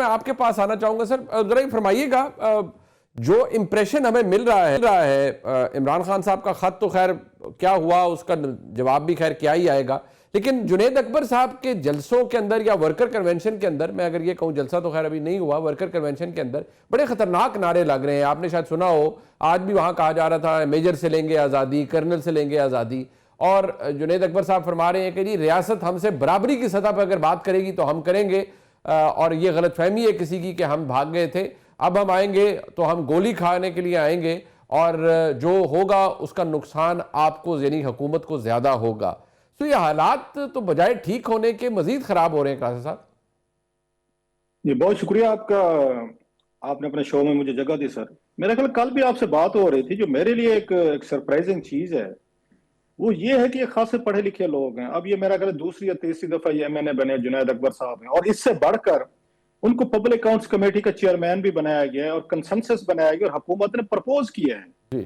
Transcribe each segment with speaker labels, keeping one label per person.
Speaker 1: मैं आपके पास आना चाहूंगा सर, जरा फरमाइएगा, जो इम्प्रेशन हमें मिल रहा है इमरान खान साहब का खत तो खैर क्या हुआ उसका जवाब भी खैर क्या ही आएगा, लेकिन जुनैद अकबर साहब के जलसों के अंदर या वर्कर कन्वेंशन के अंदर, मैं अगर ये कहूँ जलसा तो खैर अभी नहीं हुआ, वर्कर कन्वेंशन के अंदर बड़े खतरनाक नारे लग रहे हैं। आपने शायद सुना हो, आज भी वहां कहा जा रहा था मेजर से लेंगे आज़ादी, कर्नल से लेंगे आज़ादी, और जुनैद अकबर साहब फरमा रहे हैं कि जी रियासत हमसे बराबरी की सतह पर अगर बात करेगी तो हम करेंगे, और ये गलतफहमी है किसी की कि हम भाग गए थे, अब हम आएंगे तो हम गोली खाने के लिए आएंगे और जो होगा उसका नुकसान आपको यानी हुकूमत को ज्यादा होगा। तो ये हालात तो बजाय ठीक होने के मजीद खराब हो रहे हैं कासिम साहब।
Speaker 2: जी बहुत शुक्रिया आपका, आपने अपने शो में मुझे जगह दी सर। मेरा ख्याल कल भी आपसे बात हो रही थी, जो मेरे लिए एक सरप्राइजिंग चीज है वो ये है कि ये खासे पढ़े लिखे लोग हैं। अब ये मेरा ख्याल दूसरी या तीसरी दफा ये एमएनए बने जुनैद अकबर साहब हैं, और इससे बढ़कर उनको पब्लिक अकाउंट्स कमेटी का चेयरमैन भी बनाया गया है और कंसेंसस बनाया गया और हुकूमत ने प्रपोज किया है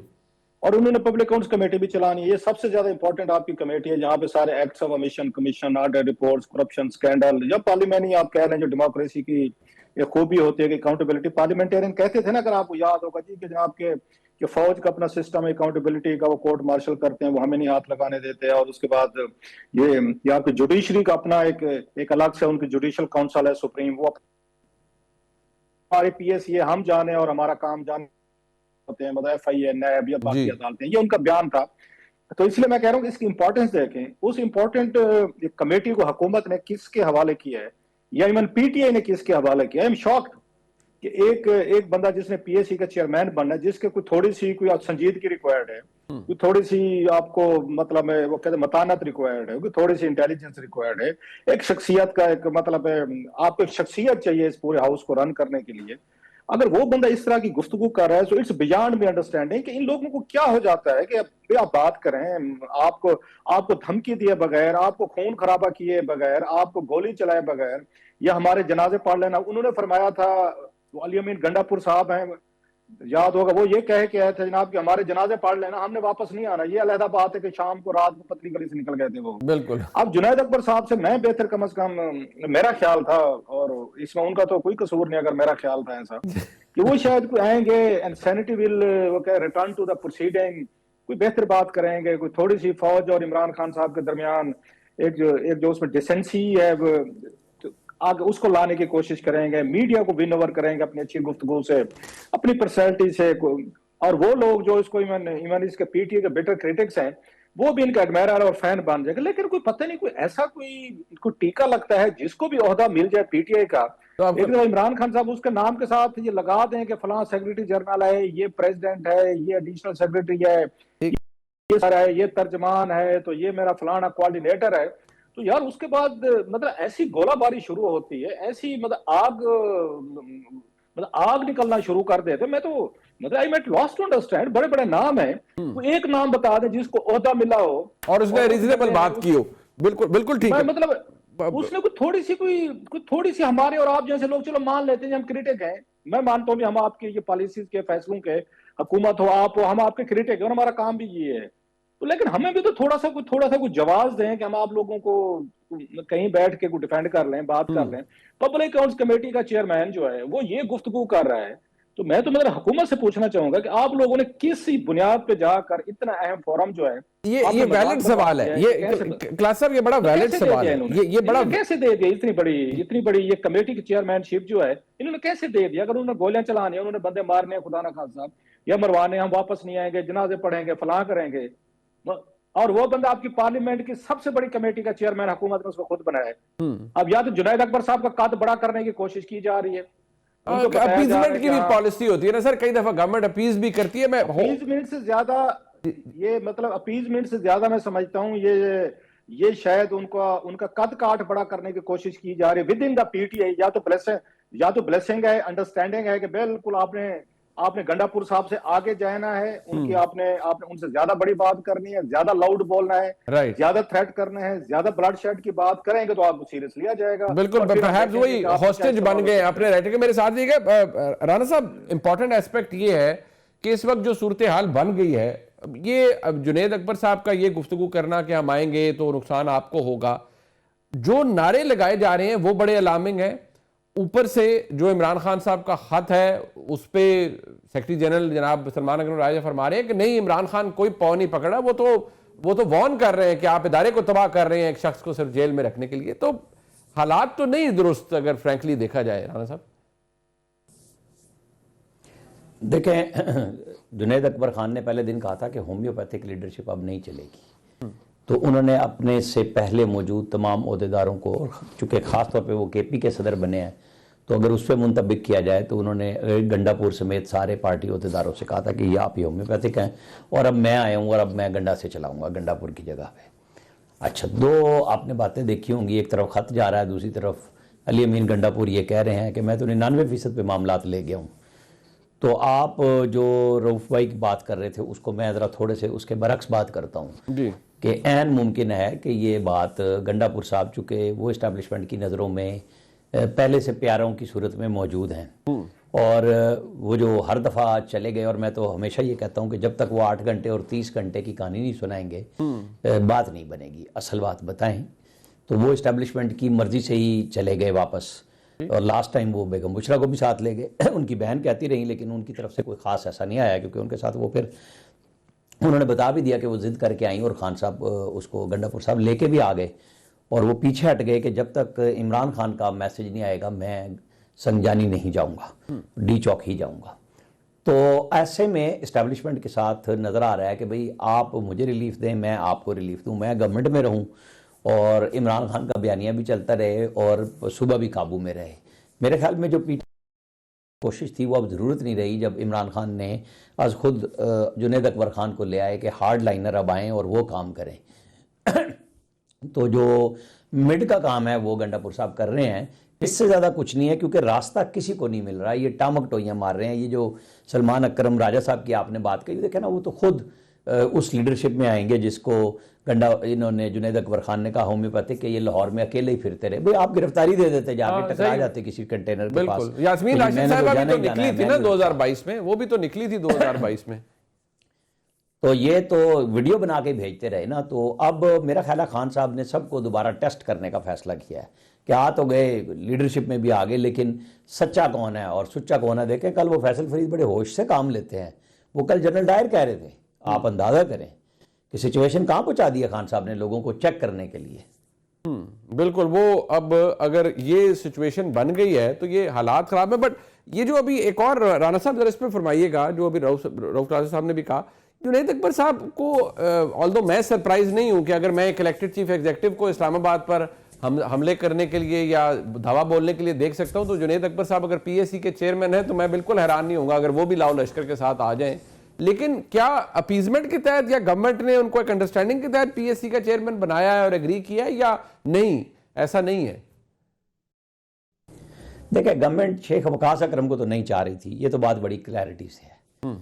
Speaker 2: और उन्होंने पब्लिक अकाउंट्स कमेटी भी चलानी है। ये सबसे ज्यादा इंपॉर्टेंट आपकी कमेटी है जहां पे सारे acts of omission, commission, audit reports, corruption scandal या पार्लियामेंट आप कह रहे हैं जो डेमोक्रेसी की ये खूबी होती है कि अकाउंटेबिलिटी, पार्लियामेंटेरियन कहते थे ना, अगर आपको याद होगा जी कि जनाब के कि फौज का अपना सिस्टम है अकाउंटेबिलिटी का, वो कोर्ट मार्शल करते हैं, वो हमें नहीं हाथ लगाने देते हैं। और उसके बाद ये आपकी जुडिशरी का अपना एक अलग से उनकी जुडिशल काउंसिल है सुप्रीम, वो हमारे पीएस ये हम जाने और हमारा काम जाने होते हैं, मतलब FIA, नैब या बाकी अदालतें, ये उनका बयान था। तो इसलिए मैं कह रहा हूँ इसकी इंपॉर्टेंस देखें, उस इंपॉर्टेंट कमेटी को हुकूमत ने किसके हवाले किया है या इवन PTI ने किसके हवाले किया है। आई एम शॉक्ड कि एक बंदा जिसने PSC का चेयरमैन बनना है, जिसके कोई थोड़ी सी कोई संजीदगी रिक्वायर्ड है, कोई थोड़ी सी आपको मतलब है वो कहते मतानत रिक्वायर्ड है, कोई थोड़ी सी इंटेलिजेंस रिक्वायर्ड है, एक शख्सियत का एक मतलब है, आपको एक शख्सियत चाहिए इस पूरे हाउस को रन करने के लिए। अगर वो बंदा इस तरह की गुफ्तगू कर रहा है तो इट्स बियॉन्ड मी अंडरस्टैंडिंग कि इन लोगों को क्या हो जाता है कि आप बात करें, आपको धमकी दिए बगैर, आपको खून खराबा किए बगैर, आपको गोली चलाए बगैर, या हमारे जनाजे पढ़ लेना। उन्होंने फरमाया था, अली अमीन गंडापुर साहब हैं, याद होगा, वो ये कह के आए थे जनाब कि हमारे जनाजे पढ़ लेना, हमने वापस नहीं आना। ये अलहदा बात है कि शाम को रात को पतली गली से निकल गए थे वो।
Speaker 1: बिल्कुल।
Speaker 2: अब जुनैद अकबर साहब से मैं बेहतर कम से कम मेरा ख्याल था, और इसमें उनका तो कोई कसूर नहीं अगर मेरा ख्याल था ऐसा, कि वो शायद कोई आएंगे एंड सैनिटी विल वो क्या रिटर्न टू द प्रोसीडिंग, कोई बेहतर बात करेंगे, कोई थोड़ी सी फौज और इमरान खान साहब के दरमियान एक जो उसमें डिसेंसी है आगे उसको लाने की कोशिश करेंगे, मीडिया को विन ओवर करेंगे अपनी अच्छी गुफ्तगू से, अपनी पर्सनैलिटी से। और वो लोग जो इसको इवन इसके PTI के बेटर क्रिटिक्स हैं, वो भी इनका एडमायरर और फैन बन जाएगा। लेकिन कोई पता नहीं, कोई ऐसा कोई टीका लगता है जिसको भी ओहदा मिल जाए PTI का, एक तो इमरान खान साहब उसके नाम के साथ ये लगा दें कि फलां सेक्रेटरी जनरल है, ये प्रेसिडेंट है, ये एडिशनल सेक्रेटरी है, ये सर है, ये तर्जमान है, तो ये मेरा फलाना कोऑर्डिनेटर है। तो यार उसके बाद मतलब ऐसी गोलाबारी शुरू होती है, ऐसी मतलब आग निकलना शुरू कर देते। मैं तो मतलब I met lost to understand, बड़े बड़े नाम है, तो एक नाम बता दे जिसको ओहदा मिला हो
Speaker 1: और उसने रीजनेबल बात की हो। बिल्कुल बिल्कुल ठीक है।
Speaker 2: मतलब उसने कोई थोड़ी सी हमारे और आप जैसे लोग चलो मान लेते हैं हम क्रिटिक हैं, मैं मानता हूँ भी हम आपके ये पॉलिसीज के फैसलों के, हुकूमत हो आप हो, हम आपके क्रिटिक हैं और हमारा काम भी ये है। तो लेकिन हमें भी तो थोड़ा सा कुछ जवाब दें कि हम आप लोगों को कहीं बैठ के डिफेंड कर लें, बात कर लें। पब्लिक अकाउंट्स कमेटी का चेयरमैन जो है वो ये गुफ्तगू कर रहा है, तो मैं तो मतलब हुकूमत से पूछना चाहूंगा कि आप लोगों ने किस बुनियाद पे जाकर इतना अहम फोरम जो है,
Speaker 1: ये वैलिड सवाल है, ये क्लास साहब ये बड़ा वैलिड सवाल है, ये बड़ा
Speaker 2: कैसे दे दिया? इतनी बड़ी ये कमेटी की चेयरमैनशिप जो है इन्होंने कैसे दे दिया? अगर उन्होंने गोलियां चलानी है, उन्होंने बंदे मारने, खुदा ना खासा, या मरवाने, हम वापस नहीं आएंगे, जनाजे पढ़ेंगे, फलां करेंगे, और वो बंदा आपकी पार्लियामेंट की सबसे बड़ी कमेटी का चेयरमैन हुकूमत ने उसको खुद बनाया है। अब या तो जुनैद अकबर साहब का कद बड़ा करने की कोशिश की जा रही है,
Speaker 1: अपीजमेंट की भी पॉलिसी होती है ना सर, कई दफा गवर्नमेंट अपीज भी करती है। मैं
Speaker 2: अपीजमेंट से ज्यादा ये मतलब अपीजमेंट से ज्यादा मैं समझता हूँ ये शायद उनका कद काट बड़ा करने की कोशिश की जा रही है विद इन द PTI। या तो ब्लेसिंग है, अंडरस्टैंडिंग है कि बिल्कुल आपने गंडापुर साहब से आगे जाना है, उनकी आपने उनसे ज्यादा बड़ी बात करनी है, ज्यादा लाउड बोलना है, ज्यादा थ्रेट करना है, ज्यादा ब्लड शेड की बात करेंगे तो आपको सीरियस लिया जाएगा।
Speaker 1: बिल्कुल, वही हॉस्टेज बन गए अपने रहते के। मेरे साथ ये राणा साहब, इंपॉर्टेंट एस्पेक्ट ये है कि इस वक्त जो सूरत हाल बन गई है, ये अब जुनैद अकबर साहब का ये गुफ्तगू करना कि हम आएंगे तो नुकसान आपको होगा, जो नारे लगाए जा रहे हैं वो बड़े अलार्मिंग है। ऊपर से जो इमरान खान साहब का खत है उस पे सेक्रेटरी जनरल जनाब सलमान अकरम राजा फरमा रहे हैं कि नहीं, इमरान खान कोई पाँव नहीं पकड़ा, वो तो वार्न कर रहे हैं कि आप इदारे को तबाह कर रहे हैं एक शख्स को सिर्फ जेल में रखने के लिए। तो हालात तो नहीं दुरुस्त अगर फ्रैंकली देखा जाए राना साहब।
Speaker 3: देखें, जुनैद अकबर खान ने पहले दिन कहा था कि होम्योपैथिक लीडरशिप अब नहीं चलेगी, तो उन्होंने अपने से पहले मौजूद तमाम ओहदेदारों को, चूँकि ख़ास तौर पे वो केपी के सदर बने हैं, तो अगर उस पर मुंतबिक किया जाए तो उन्होंने गंडापुर समेत सारे पार्टी ओहदेदारों से कहा था कि ये आप ही होम्योपैथिक हैं और अब मैं आया हूँ और अब मैं गंडा से चलाऊँगा गंडापुर की जगह पे। अच्छा, दो आपने बातें देखी होंगी, एक तरफ ख़त जा रहा है, दूसरी तरफ अली अमीन गंडापुर ये कह रहे हैं कि मैं तो 99% पे मामलात ले गया हूँ। तो आप जो रऊफ भाई की बात कर रहे थे उसको मैं ज़रा थोड़े से उसके बरक्स बात करता हूँ
Speaker 1: जी
Speaker 3: कि ऐन मुमकिन है कि ये बात गंडापुर साहब चूँकि वो इस्टेब्लिशमेंट की नज़रों में पहले से प्यारों की सूरत में मौजूद हैं और वो जो हर दफ़ा चले गए, और मैं तो हमेशा ये कहता हूँ कि जब तक वो 8 घंटे और 30 घंटे की कहानी नहीं सुनाएंगे बात नहीं बनेगी, असल बात बताएं। तो वो इस्टेब्लिशमेंट की मर्ज़ी से ही चले गए वापस, और लास्ट टाइम वो बेगम बुशरा को भी साथ ले गए उनकी बहन कहती रही, लेकिन उनकी तरफ से कोई ख़ास ऐसा नहीं आया, क्योंकि उनके साथ वो फिर उन्होंने बता भी दिया कि वो ज़िद करके आई और खान साहब उसको गंडापुर साहब लेके भी आ गए, और वो पीछे हट गए कि जब तक इमरान खान का मैसेज नहीं आएगा मैं संजानी नहीं जाऊंगा, डी चौक ही जाऊंगा। तो ऐसे में इस्टेब्लिशमेंट के साथ नज़र आ रहा है कि भाई आप मुझे रिलीफ दें, मैं आपको रिलीफ दूं, मैं गवर्नमेंट में रहूं और इमरान खान का बयानिया भी चलता रहे और सूबा भी काबू में रहे। मेरे ख्याल में जो कोशिश थी वो अब ज़रूरत नहीं रही, जब इमरान खान ने आज खुद जुनैद अकबर खान को ले आए कि हार्ड लाइनर अब आएँ और वो काम करें। तो जो मिड का काम है वो गंडापुर साहब कर रहे हैं, इससे ज़्यादा कुछ नहीं है, क्योंकि रास्ता किसी को नहीं मिल रहा है। ये टामक टोइयाँ मार रहे हैं। ये जो सलमान अकरम राजा साहब की आपने बात कही, देखे ना, वो तो खुद उस लीडरशिप में आएंगे जिसको इन्होंने जुनैद अकबर खान ने कहा होम्योपैथिक कि ये लाहौर में अकेले ही फिरते रहे। भाई आप गिरफ्तारी दे देते, जाके टकरा जाते किसी कंटेनर के पास।
Speaker 1: यास्मीन राशिद साहिबा भी तो निकली थी ना 2022 में, वो भी तो निकली थी 2022 में।
Speaker 3: तो ये तो वीडियो बना के भेजते रहे ना। तो अब मेरा ख्याल है खान साहब ने सबको दोबारा टेस्ट करने का फैसला किया है कि आ तो गए, लीडरशिप में भी आ गए, लेकिन सच्चा कौन है और सुच्चा कौन है। देखें, कल वो फैसल फरीद बड़े होश से काम लेते हैं। वो कल जनरल डायर कह रहे थे, आप अंदाज़ा करें कि सिचुएशन कहाँ पहुँचा दिया खान साहब ने लोगों को चेक करने के लिए।
Speaker 1: बिल्कुल, वो अब अगर ये सिचुएशन बन गई है तो ये हालात ख़राब है। बट ये जो अभी एक और राना साहब जरा इस पर फरमाइएगा, जो अभी रऊफ राजा साहब ने भी कहा, जुनैद अकबर साहब को ऑल्दो मैं सरप्राइज नहीं हूं कि अगर मैं एक इलेक्टेड चीफ एग्जीक्यूटिव को इस्लामाबाद पर हमले करने के लिए या धावा बोलने के लिए देख सकता हूं, तो जुनैद अकबर साहब अगर पीएससी के चेयरमैन हैं तो मैं बिल्कुल हैरान नहीं होऊंगा अगर वो भी लाओ लश्कर के साथ आ जाएं। लेकिन क्या अपीजमेंट के तहत या गवर्नमेंट ने उनको एक अंडरस्टैंडिंग के तहत पीएससी का चेयरमैन बनाया है और एग्री किया है या नहीं? ऐसा नहीं है।
Speaker 3: देखिए, गवर्नमेंट शेख वकास अकरम को तो नहीं चाह रही थी, ये तो बात बड़ी क्लैरिटी से है।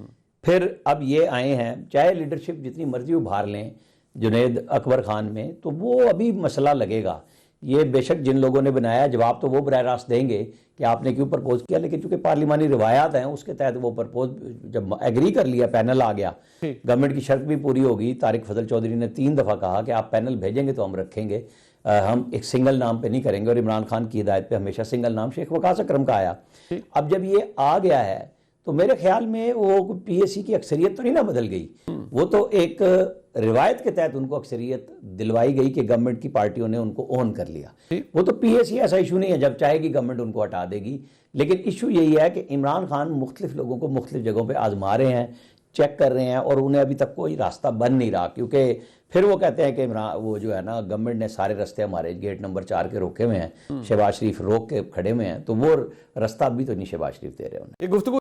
Speaker 3: फिर अब ये आए हैं, चाहे लीडरशिप जितनी मर्जी उभार लें जुनैद अकबर खान में, तो वो अभी मसला लगेगा। ये बेशक जिन लोगों ने बनाया जवाब तो वो बराह रास्त देंगे कि आपने क्यों प्रपोज किया, लेकिन चूंकि पार्लिमानी रिवायात हैं उसके तहत वो प्रपोज जब एग्री कर लिया, पैनल आ गया, गवर्नमेंट की शर्त भी पूरी होगी। तारिक फजल चौधरी ने 3 दफ़ा कहा कि आप पैनल भेजेंगे तो हम रखेंगे, हम एक सिंगल नाम पे नहीं करेंगे, और इमरान खान की हिदायत पे हमेशा सिंगल नाम शेख वकास अकरम का आया। अब जब ये आ गया है तो मेरे ख्याल में वो पीएससी की अक्सरियत तो नहीं ना बदल गई, वो तो एक रिवायत के तहत उनको अक्सरियत दिलवाई गई कि गवर्नमेंट की पार्टियों ने उनको ओन कर लिया। वो तो पीएससी ऐसा इशू नहीं है, जब चाहेगी गवर्नमेंट उनको हटा देगी। लेकिन इशू यही है कि इमरान खान मुख्तलिफ लोगों को मुख्तलिफ जगहों पर आजमा रहे हैं, चेक कर रहे हैं, और उन्हें अभी तक कोई रास्ता बन नहीं रहा, क्योंकि फिर वो कहते हैं कि वो जो है ना, गवर्नमेंट ने सारे रास्ते हमारे गेट नंबर 4 के रोके हुए हैं, शहबाज शरीफ रोक के खड़े हुए हैं, तो वो रास्ता अभी तो नहीं शहबाज शरीफ दे रहे उन्हें।